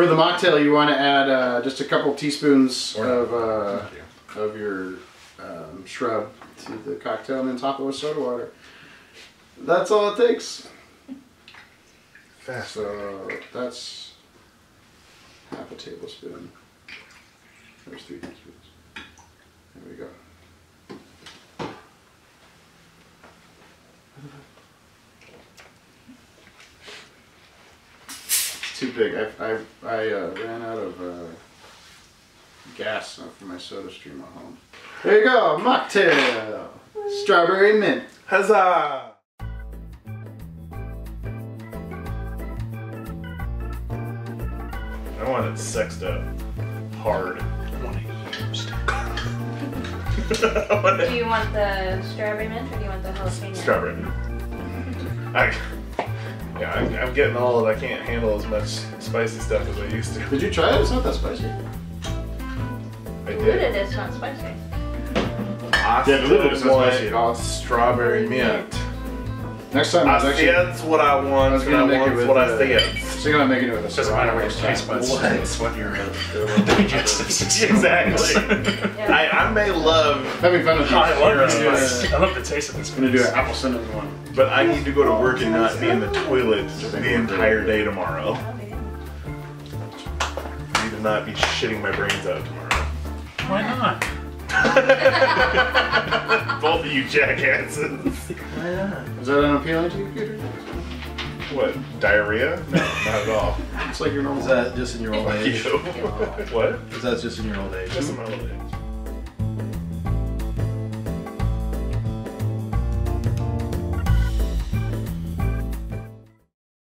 For the mocktail, you want to add just a couple teaspoons of your shrub to the cocktail and then top it with soda water. That's all it takes. Fast. So that's half a tablespoon. There's 3 teaspoons. There we go. It's too big. I ran out of gas for my soda stream at home. There you go, mocktail, strawberry mint. Huzzah! I want it sexed up hard. Do you want the strawberry mint or do you want the jalapeno? Strawberry mint. I'm getting old. I can't handle as much spicy stuff as I used to. Did you try it? It's not that spicy. I Diluted, it's not spicy. I diluted is not spicy at all. Strawberry mint. Next time, that's what I want. What I said. So you're gonna make it with a doesn't matter what your taste buds. It's what your digestive system. Exactly. I may love having fun with these. I love this. I love the taste of this. I'm gonna do an apple cinnamon one. But I need to go to work and not be in the toilet the entire day tomorrow. I need to not be shitting my brains out tomorrow. Why not? Both of you jackasses. Why not? Is that unappealing to you, Peter? What? Diarrhea? No, not at all. It's like your normal. Is that just in your old age? What? Is that just in your old age? Just in my old age.